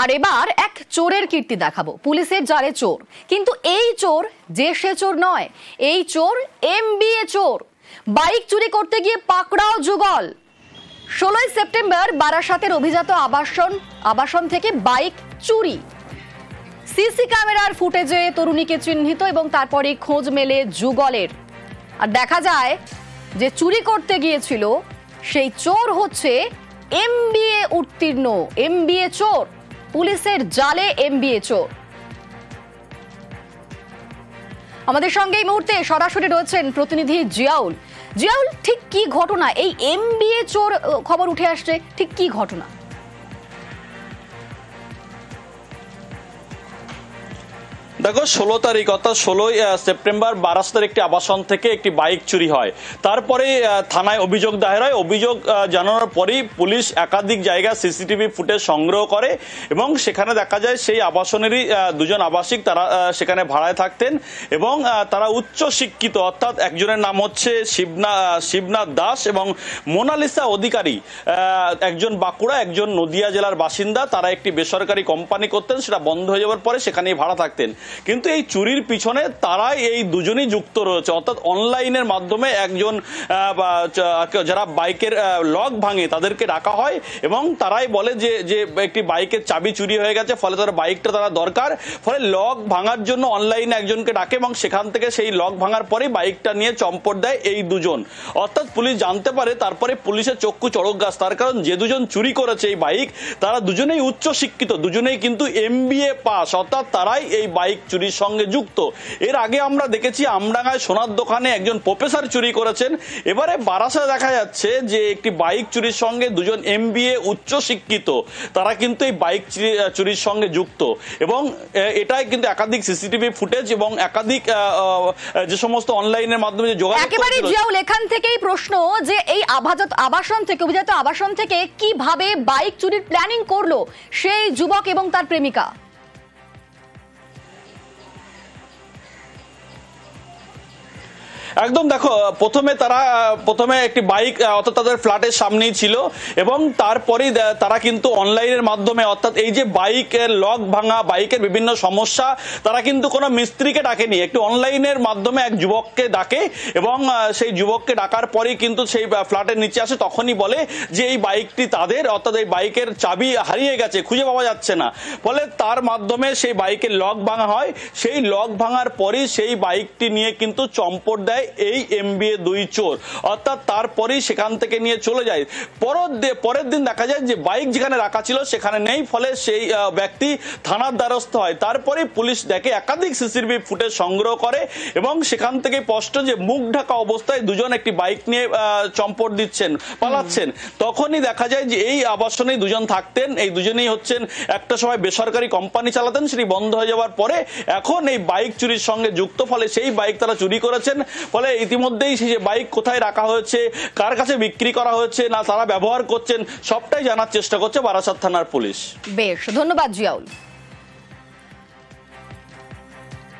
আর এবার এক চোরের কীর্তি দেখাবো। পুলিশের জালে চোর, কিন্তু এই চোর যে সে চোর নয়, এই চোর এমবিএ চোর। বাইক চুরি করতে গিয়ে পাকড়াও যুগল। 16 সেপ্টেম্বর বারাসাতের অভিজাত আবাসন থেকে বাইক চুরি। সিসি ক্যামেরার ফুটেজে তরুণীকে চিহ্নিত এবং তারপরে খোঁজ মেলে যুগলের। আর দেখা যায় যে চুরি করতে গিয়েছিল সেই চোর হচ্ছে এমবিএ উত্তীর্ণ এমবিএ চোর। পুলিশের জালে এমবিএ চোর। আমাদের সঙ্গে এই মুহূর্তে সরাসরি রয়েছেন প্রতিনিধি জিয়াউল। জিয়াউল, ঠিক কি ঘটনা? এই এমবিএ চোর খবর উঠে আসছে, ঠিক কি ঘটনা? দেখো, 16 তারিখ অর্থাৎ 16 সেপ্টেম্বর বারাসাতের একটি আবাসন থেকে একটি বাইক চুরি হয়। তারপরে থানায় অভিযোগ দায়ের হয়। অভিযোগ জানানোর পরেই পুলিশ একাধিক জায়গায় সিসিটিভি ফুটেজ সংগ্রহ করে এবং সেখানে দেখা যায় সেই আবাসনেরই দুজন আবাসিক তারা সেখানে ভাড়ায় থাকতেন এবং তারা উচ্চ শিক্ষিত, অর্থাৎ একজনের নাম হচ্ছে শিবনাথ দাস এবং মোনালিসা অধিকারী, একজন বাঁকুড়া, একজন নদিয়া জেলার বাসিন্দা। তারা একটি বেসরকারি কোম্পানি করতেন, সেটা বন্ধ হয়ে যাওয়ার পরে সেখানেই ভাড়া থাকতেন। কিন্তু এই চুরির পিছনে তারাই এই দুজনই যুক্ত রয়েছে, অর্থাৎ অনলাইনের মাধ্যমে একজন যারা বাইকের লক ভাঙে তাদেরকে ডাকা হয় এবং তারাই বলে যে একটি বাইকের চাবি চুরি হয়ে গেছে, ফলে তার বাইকটা তারা দরকার। ফলে লক ভাঙার জন্য অনলাইনে একজনকে ডাকে এবং সেখান থেকে সেই লক ভাঙার পরেই বাইকটা নিয়ে চম্পট দেয় এই দুজন। অর্থাৎ পুলিশ জানতে পারে, তারপরে পুলিশের চক্ষু চড়ক গাছ। তার কারণ যে দুজন চুরি করেছে এই বাইক, তারা দুজনেই উচ্চ শিক্ষিত, দুজনেই কিন্তু এমবিএ পাস, অর্থাৎ তারাই এই বাইক চুরির সঙ্গে যুক্ত। এর আগে আমরা দেখেছি আমডাঙ্গায় সোনার দোকানে একজন প্রফেসর চুরি করেছেন। এবারে বারাসাতে দেখা যাচ্ছে যে একটি বাইক চুরির সঙ্গে দুজন এমবিএ উচ্চ শিক্ষিত তারা কিন্তু এই বাইক চুরির সঙ্গে যুক্ত এবং এটাই কিন্তু একাধিক সিসিটিভি ফুটেজ এবং একাধিক যে সমস্ত অনলাইনের মাধ্যমে যে যোগাযোগ। একেবারে জিয়াউল, এখান থেকেই প্রশ্ন যে এই অভিজাত আবাসন থেকে কিভাবে বাইক চুরির প্ল্যানিং করলো সেই যুবক এবং তার প্রেমিকা? একদম, দেখো, প্রথমে একটি বাইক অর্থাৎ তাদের ফ্ল্যাটের সামনেই ছিল এবং তারপরেই তারা কিন্তু অনলাইনের মাধ্যমে, অর্থাৎ এই যে বাইকের লক ভাঙা, বাইকের বিভিন্ন সমস্যা, তারা কিন্তু কোনো মিস্ত্রিকে ডাকেনি, একটি অনলাইনের মাধ্যমে এক যুবককে ডাকে এবং সেই যুবককে ডাকার পরেই কিন্তু সেই ফ্ল্যাটের নিচে আসে। তখনই বলে যে এই বাইকটি তাদের, অর্থাৎ এই বাইকের চাবি হারিয়ে গেছে, খুঁজে পাওয়া যাচ্ছে না। ফলে তার মাধ্যমে সেই বাইকের লক ভাঙা হয়। সেই লক ভাঙার পরেই সেই বাইকটি নিয়ে কিন্তু চম্পট দেয় এই এমবিএ দুই চোর, অর্থাৎ তারপরেই সেখান থেকে নিয়ে চলে যায়। পরের দিন দেখা যায় যে বাইক যেখানে রাখা ছিল সেখানে নেই, ফলে সেই ব্যক্তি থানার দ্বারস্থ হয়। তারপরেই পুলিশ দেখে একাধিক সিসিটিভি ফুটেজ সংগ্রহ করে এবং সেখান থেকে স্পষ্ট যে মুখ ঢাকা অবস্থায় দুজন একটি বাইক নিয়ে চম্পট দিচ্ছেন, পালাচ্ছেন। তখনই দেখা যায় যে এই আবাসনেই দুজন থাকতেন। এই দুজনেই হচ্ছেন একটা সময় বেসরকারি কোম্পানি চালাতেন, সেটি বন্ধ হয়ে যাওয়ার পরে এখন এই বাইক চুরির সঙ্গে যুক্ত। ফলে সেই বাইক তারা চুরি করেছেন। ফলে ইতিমধ্যেই সেই যে বাইক কোথায় রাখা হয়েছে, কার কাছে বিক্রি করা হয়েছে, না তারা ব্যবহার করছেন, সবটাই জানার চেষ্টা করছে বারাসাত থানার পুলিশ। বেশ, ধন্যবাদ জিয়াউল।